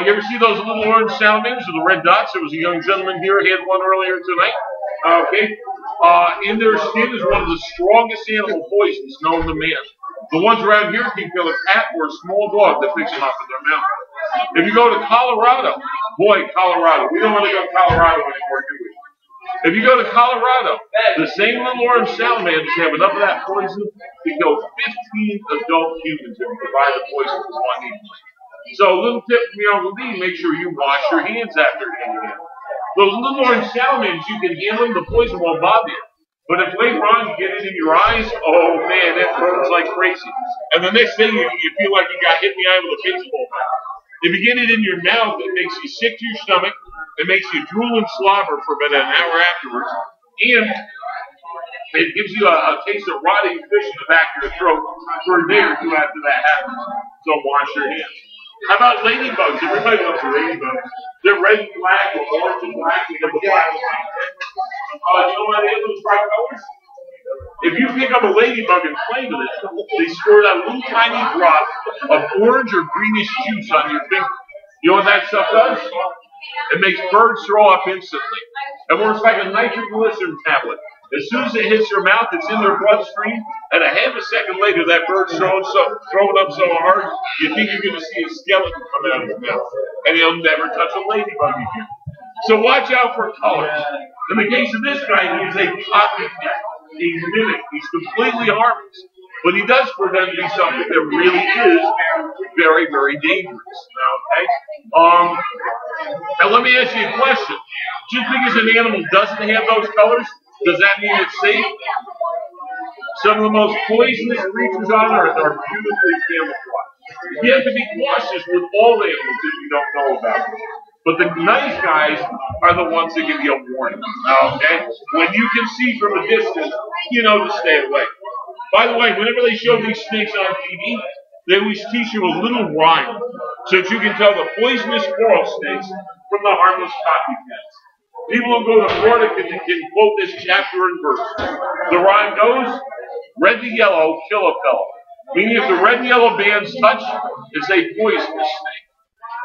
You ever see those little orange salamanders with the red dots? There was a young gentleman here. He had one earlier tonight. In their skin is one of the strongest animal poisons known to man. The ones around here can kill a cat or a small dog that picks them up in their mouth. If you go to Colorado, boy, Colorado, we don't want to go to Colorado anymore, do we? If you go to Colorado, the same little orange salamanders have enough of that poison to kill 15 adult humans if you provide the poison to one each. So a little tip from your Uncle D, make sure you wash your hands after eating them. Those little orange salamanders, you can handle them, the poison won't bother you. But if later on you get it in your eyes, oh man, that burns like crazy. And the next thing, you feel like you got hit in the eye with a baseball bat. If you get it in your mouth, it makes you sick to your stomach, It makes you drool and slobber for about an hour afterwards. And it gives you a taste of rotting fish in the back of your throat for a day or two after that happens. So wash your hands. How about ladybugs? Everybody loves ladybugs. They're red and black or orange and black. We have the black one. You know why they have those bright colors? If you pick up a ladybug and play with it, they squirt out a little tiny drop of orange or greenish juice on your finger. You know what that stuff does? It makes birds throw up instantly. It works like a nitroglycerin tablet. As soon as it hits your mouth, it's in their bloodstream, and a half a second later, that bird's throwing up so hard, you think you're going to see a skeleton come out of his mouth, and he'll never touch a ladybug again. So watch out for colors. In the case of this guy, he is a copycat. He's mimic. He's completely harmless. But he does pretend to be something that really is very, very dangerous. Okay? Now let me ask you a question. Just because an animal doesn't have those colors, does that mean it's safe? Some of the most poisonous creatures on Earth are beautifully camouflaged. You have to be cautious with all animals if you don't know about them. But the nice guys are the ones that give you a warning. Okay? When you can see from a distance, you know to stay away. By the way, whenever they show these snakes on TV, they always teach you a little rhyme so that you can tell the poisonous coral snakes from the harmless copycats. People who go to Florida can quote this chapter and verse. The rhyme goes, red to yellow, kill a fellow. Meaning if the red and yellow bands touch, it's a poisonous snake.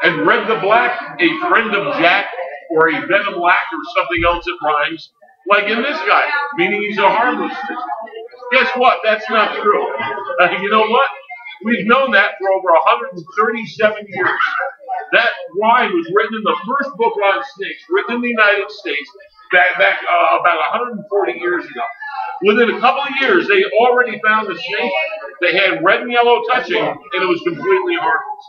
And red to black, a friend of Jack, or a venom lack, or something else that rhymes, like in this guy, meaning he's a harmless snake. Guess what? That's not true. You know what? We've known that for over 137 years. That rhyme was written in the first book on snakes, written in the United States, back about 140 years ago. Within a couple of years, they already found a snake that had red and yellow touching, and it was completely harmless.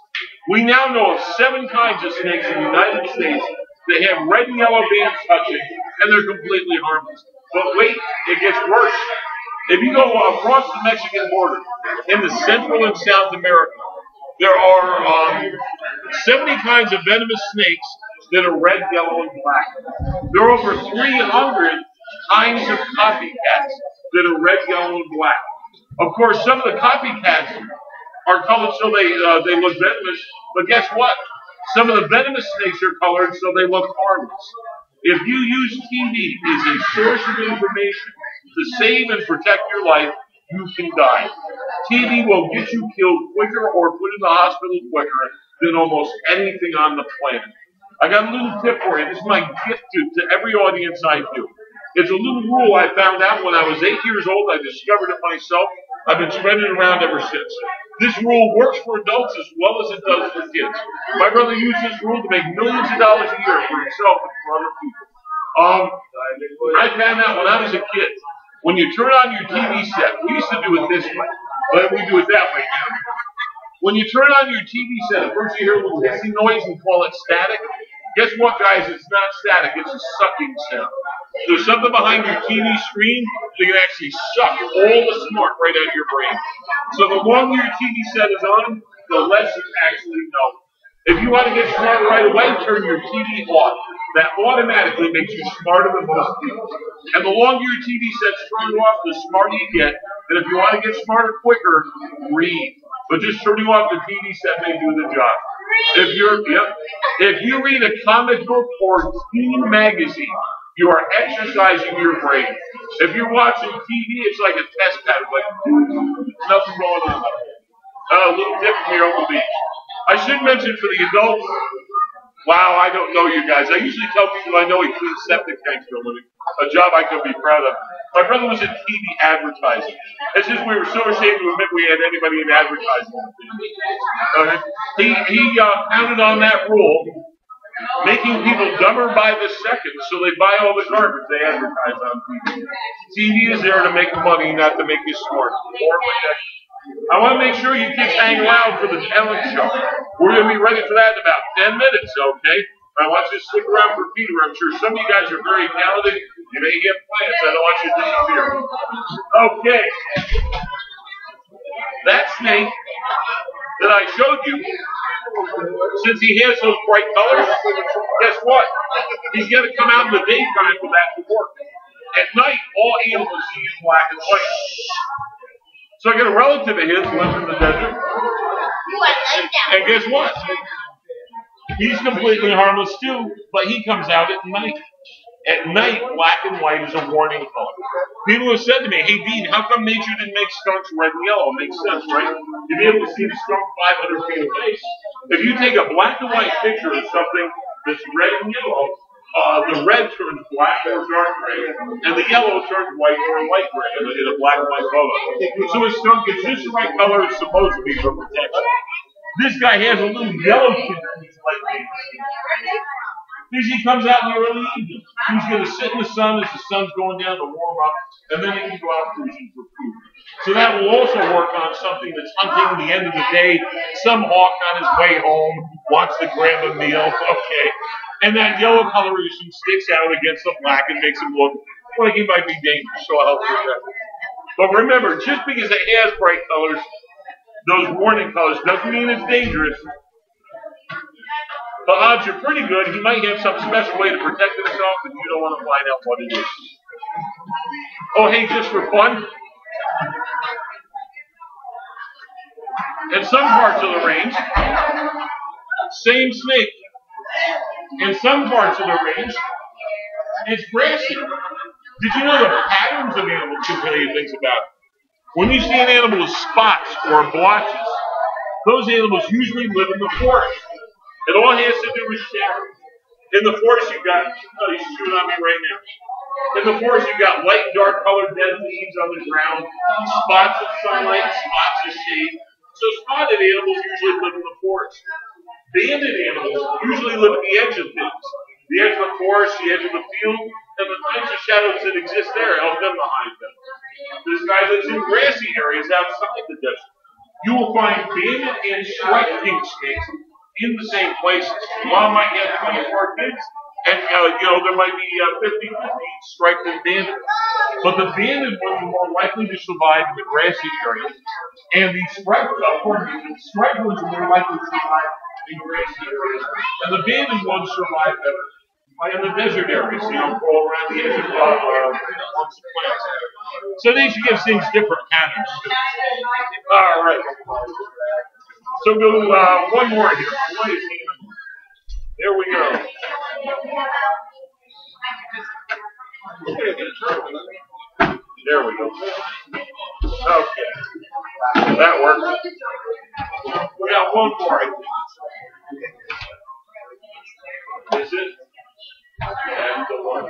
We now know of 7 kinds of snakes in the United States that have red and yellow bands touching, and they're completely harmless. But wait, it gets worse. If you go across the Mexican border, into Central and South America, there are 70 kinds of venomous snakes that are red, yellow, and black. There are over 300 kinds of copycats that are red, yellow, and black. Of course, some of the copycats are colored so they look venomous, but guess what? Some of the venomous snakes are colored so they look harmless. If you use TV as a source of information to save and protect your life, you can die. TV will get you killed quicker or put in the hospital quicker than almost anything on the planet. I got a little tip for you. This is my gift to every audience I do. It's a little rule I found out when I was 8 years old. I discovered it myself. I've been spreading it around ever since. This rule works for adults as well as it does for kids. My brother used this rule to make millions of dollars a year for himself and for other people. I found out when I was a kid, when you turn on your TV set, we used to do it this way, but we do it that way now. When you turn on your TV set, at first you hear a little hissing noise and call it static. Guess what, guys? It's not static. It's a sucking sound. There's something behind your TV screen that can actually suck all the smart right out of your brain. So the longer your TV set is on, the less you actually know. If you want to get smarter right away, turn your TV off. That automatically makes you smarter than most people. And the longer your TV set's turned off, the smarter you get. And if you want to get smarter quicker, read. But just turning off the TV set may do the job. If you read a comic book or teen magazine, you are exercising your brain. If you're watching TV, it's like a test pattern, like nothing going on. A little tip from your Uncle Beach. I should mention for the adults, wow, I don't know you guys. I usually tell people I know he cleans septic tanks for a living, a job I could be proud of. My brother was in TV advertising. It's just we were so ashamed to admit we had anybody in advertising. He counted on that rule, making people dumber by the second, so they buy all the garbage they advertise on TV. TV is there to make money, not to make you smart. I want to make sure you kids hang loud for the talent show. We're going to be ready for that in about 10 minutes, okay? I want you to stick around for Peter. I'm sure some of you guys are very talented. You may get plans. I don't want you to disappear. Okay. That snake that I showed you, since he has those bright colors, guess what? He's got to come out in the daytime for that to work. At night, all animals see in black and white. So I got a relative of his who lives in the desert. And guess what? He's completely harmless too, but he comes out at night. At night, black and white is a warning color. People have said to me, hey Dean, how come nature didn't make skunks red and yellow? It makes sense, right? You'd be able to see the skunk 500 feet away. If you take a black and white picture of something that's red and yellow, the red turns black or dark gray, and the yellow turns white or light gray in a black and white photo. So a skunk is just the right color it's supposed to be for protection. This guy has a little yellow kid in his light veins. Because he comes out in the early evening. He's going to sit in the sun as the sun's going down to warm up, and then he can go out cruising for food. So that will also work on something that's hunting the end of the day. Some hawk on his way home wants to grab a meal, okay. And that yellow coloration sticks out against the black and makes him look like he might be dangerous, so I'll help you with that. But remember, just because it has bright colors, those warning colors, doesn't mean it's dangerous. The odds are pretty good. He might have some special way to protect himself, and you don't want to find out what it is. Oh, hey, just for fun. In some parts of the range, same snake. In some parts of the range, it's grassy. Did you know the patterns of animals can tell you things about it? When you see an animal with spots or blotches, those animals usually live in the forest. It all has to do with shadow. In the forest, you've got, oh, he's shooting on me right now. In the forest, you've got light and dark colored dead leaves on the ground, spots of sunlight, spots of shade. So spotted animals usually live in the forest. Banded animals usually live at the edge of things. The edge of the forest, the edge of the field, and the types of shadows that exist there help them to hide them. This guy lives in grassy areas outside the desert. You will find banded and striped pink snakes in the same places. Mom might have 24 kids, and there might be 50 striped and banded. But the banded ones are more likely to survive in the grassy areas, and the striped ones are more likely to survive in grassy areas, and the banded ones survive better in the desert areas, crawl around the edge of plants. So nature gives things different patterns. All right. So go one more here. There we go. There we go. Okay. That works. We got one more, I think. Is it? And the one.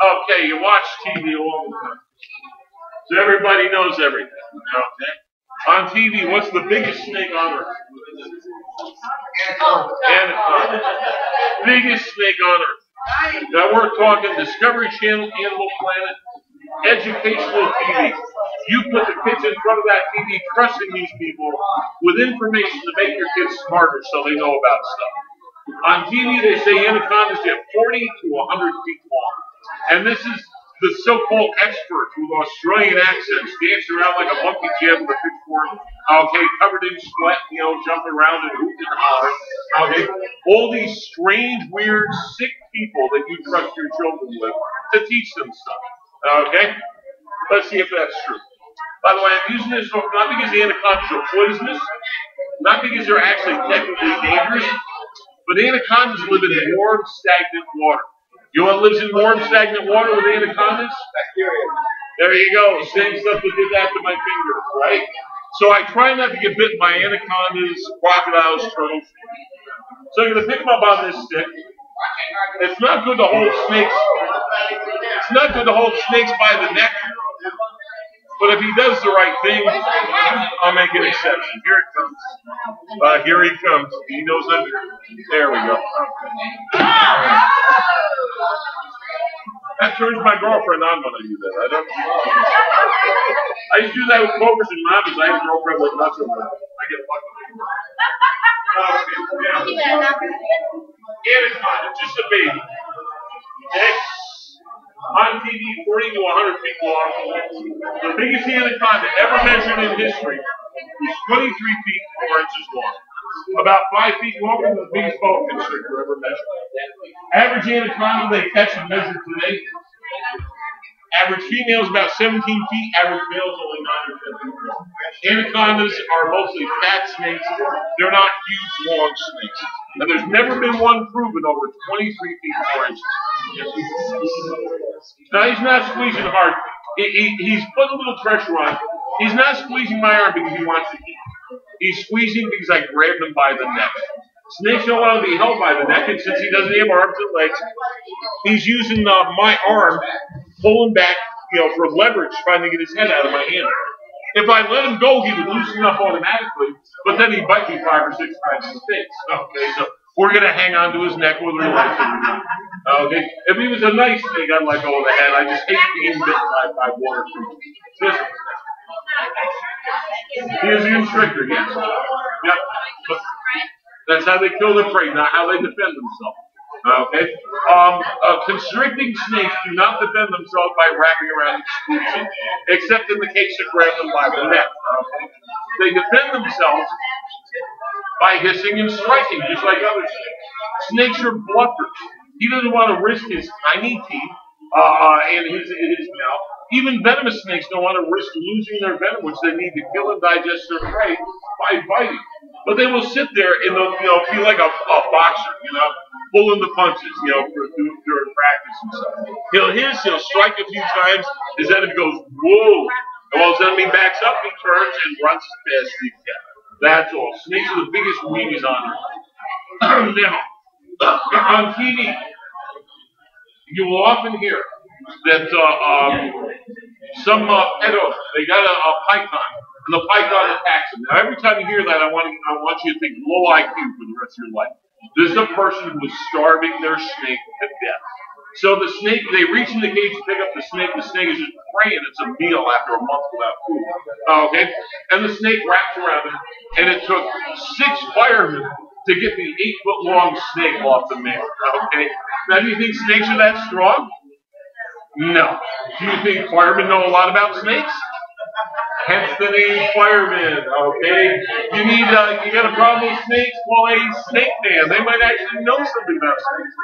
Okay, you watch TV all the time. So everybody knows everything. Okay? On TV, what's the biggest snake on earth? Anaconda. Biggest snake on earth. Now we're talking Discovery Channel, Animal Planet, educational TV. You put the kids in front of that TV, trusting these people with information to make your kids smarter so they know about stuff. On TV, they say anacondas get 40 to 100 feet long. And this is the so-called experts with Australian accents dancing around like a monkey jab with a pitchfork, okay, covered in sweat, jumping around and hooting and hollering, okay. All these strange, weird, sick people that you trust your children with to teach them stuff, okay. Let's see if that's true. By the way, I'm using this not because the anacondas are poisonous, not because they're actually technically dangerous, but anacondas live in warm, stagnant water. You know what lives in warm, stagnant water with anacondas? Bacteria. There you go. Same stuff that did that to my fingers, right? So I try not to get bitten by anacondas, crocodiles, turtles. So I'm going to pick them up on this stick. It's not good to hold snakes. It's not good to hold snakes by the neck. But if he does the right thing, I'll make an exception. Here it comes. Here he comes. He knows under. There we go. That turns my girlfriend on when I do that. I used to do that with cobras and rabbits. I have a girlfriend with nuts in her. I get fucked up. Anaconda, just a baby. Okay? On TV, 40 to 100 feet long. The biggest anaconda ever measured in history is 23 feet 4 inches long. about 5 feet long and the biggest boa constrictor ever measured. Average anaconda they catch and measure today. Average female is about 17 feet. Average male is only 9 or 10 feet. Anacondas are mostly fat snakes. They're not huge, long snakes. And there's never been one proven over 23 feet 4 inches. Now he's not squeezing hard. He's putting a little pressure on. He's not squeezing my arm because he wants to eat. He's squeezing because I grabbed him by the neck. Snakes don't want to be held by the neck, and since he doesn't have arms and legs, he's using my arm, pulling back, for leverage, trying to get his head out of my hand. If I let him go, he would loosen up automatically, but then he'd bite me 5 or 6 times in the face. Okay, so we're going to hang on to his neck whether he likes it or not. Okay, if he was a nice snake, I'd let go of the head. I just hate being bitten by water creatures. This one. He is a constrictor, yes. Yep. But that's how they kill their prey, not how they defend themselves. Okay? Constricting snakes do not defend themselves by wrapping around and squeezing, except in the case of grabbing them by the neck. Okay? They defend themselves by hissing and striking, just like other snakes. Snakes are bluffers. He doesn't want to risk his tiny teeth and his mouth. Even venomous snakes don't want to risk losing their venom, which they need to kill and digest their prey by biting. But they will sit there and they'll, feel like a boxer, pulling the punches, during practice and stuff. He'll hiss, he'll strike a few times. His enemy goes, whoa. And while his enemy backs up, he turns and runs as fast as he can. That's all. Snakes are the biggest weenies on earth. Now, on TV, you will often hear that some pedos, they got a python, and the python attacks them. Now, every time you hear that, I want you to think low IQ for the rest of your life. This is a person who was starving their snake to death. So the snake, they reach in the cage to pick up the snake is just praying it's a meal after a month without food. Okay? And the snake wraps around him, and it took 6 firemen to get the 8-foot-long snake off the man. Okay? Now, do you think snakes are that strong? No. Do you think firemen know a lot about snakes? Hence the name fireman, okay? You got a problem with snakes? Well, a snake man. They might actually know something about snakes.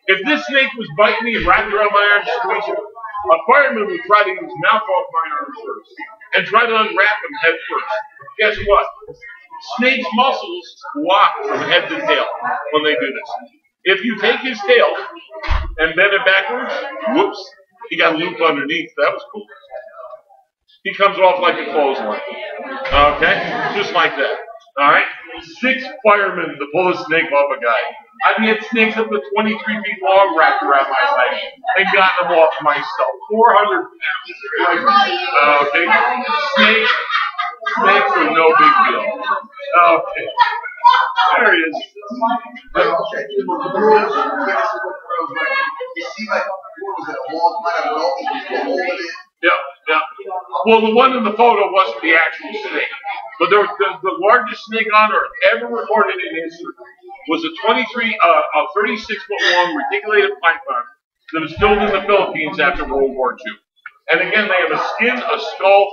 If this snake was biting me and wrapped around my arm, squeezing, a fireman would try to get his mouth off my arm first and try to unwrap him head first. Guess what? Snakes' muscles lock from head to tail when they do this. If you take his tail and bend it backwards, whoops, he got a loop underneath. That was cool. He comes off like a clothesline. Okay? Just like that. Alright? 6 firemen to pull a snake off a guy. I've had snakes up to 23 feet long wrapped around my leg and gotten them off myself. 400 pounds. Okay? Snakes are no big deal. Okay. There he is. Yeah. Well, the one in the photo wasn't the actual snake. But the largest snake on earth ever recorded in history was a 36-foot-long reticulated python that was killed in the Philippines after World War II. And again, they have a skin, a skull,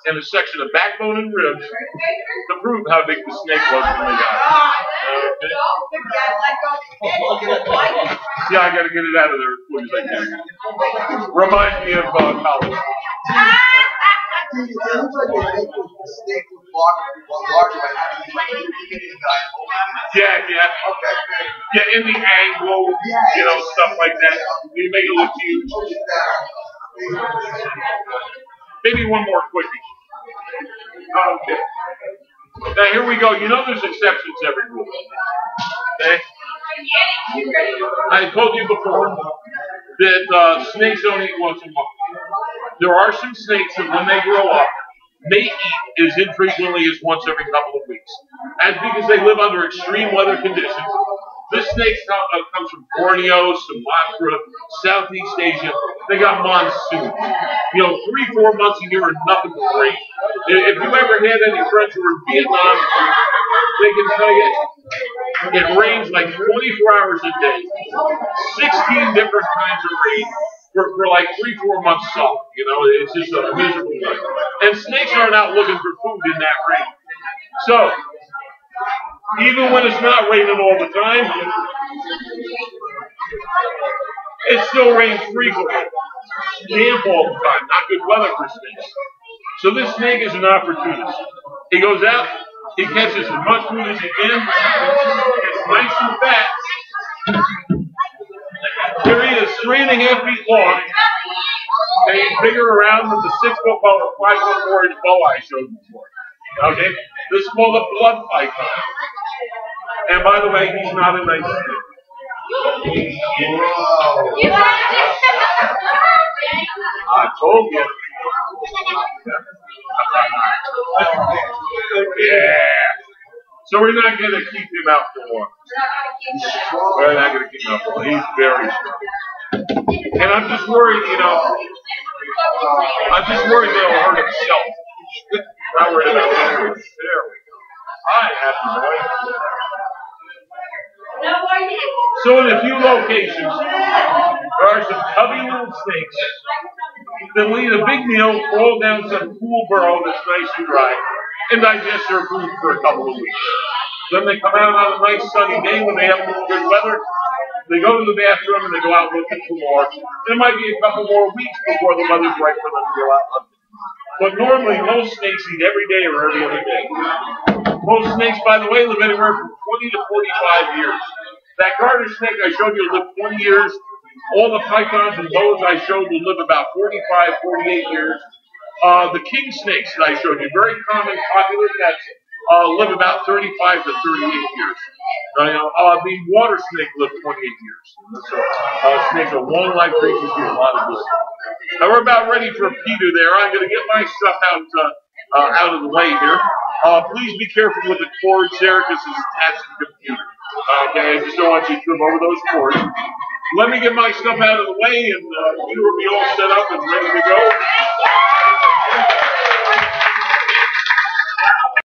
and a section of backbone and ribs to prove how big the snake was when they got it. Yeah, I got to get it out of there as quick as I can. Reminds me of college. It looks like they make the snake look larger by having these like guys. Yeah. Okay. Yeah, in the angle, stuff like that. You make it look huge. Maybe one more quickie. Okay. Now here we go. There's exceptions to every rule. Okay? I told you before that snakes don't eat once a month. There are some snakes that when they grow up, may eat as infrequently as once every couple of weeks. That's because they live under extreme weather conditions. This snake comes from Borneo, Sumatra, Southeast Asia. They got monsoons. 3-4 months a year are nothing but rain. If you ever had any friends who were in Vietnam, they can tell you it rains like 24 hours a day. 16 different kinds of rain for like 3-4 months solid. It's just a miserable life. And snakes are not looking for food in that rain. So, Even when it's not raining all the time, it still rains frequently. Damp all the time, not good weather for snakes. So this snake is an opportunist. He goes out, he catches as much food as he can, gets nice and fat. Here he is, 3.5 feet long, and he's bigger around than the 6-foot bow, the 5-foot orange bow I showed before. Okay? This is called a blood python. And by the way, he's not a nice snake. I told you. Yeah. So we're not going to keep him out for long. We're not going to keep him out for long. He's very strong. And I'm just worried, you know, I'm just worried that he'll hurt himself. Not worried about him. There we go. Hi, happy boy. So in a few locations, there are some tubby little snakes that will eat a big meal, crawl down some cool burrow that's nice and dry, and digest their food for a couple of weeks. Then they come out on a nice sunny day when they have a little good weather. They go to the bathroom and they go out looking for more. It might be a couple more weeks before the weather's right for them to go out hunting. But normally, most snakes eat every day or every other day. Most snakes, by the way, live anywhere from 20 to 45 years. That garter snake I showed you will live 20 years. All the pythons and boas I showed will live about 45, 48 years. The king snakes that I showed you, very common, popular pets, live about 35 to 38 years. The water snake lived 28 years. So snakes are long-life creatures, do a lot of good. Now we're about ready for Peter there. I'm going to get my stuff out of the way here. Please be careful with the cords there because it's attached to the computer. Okay, I just don't want you to trip over those cords. Let me get my stuff out of the way and Peter will be all set up and ready to go.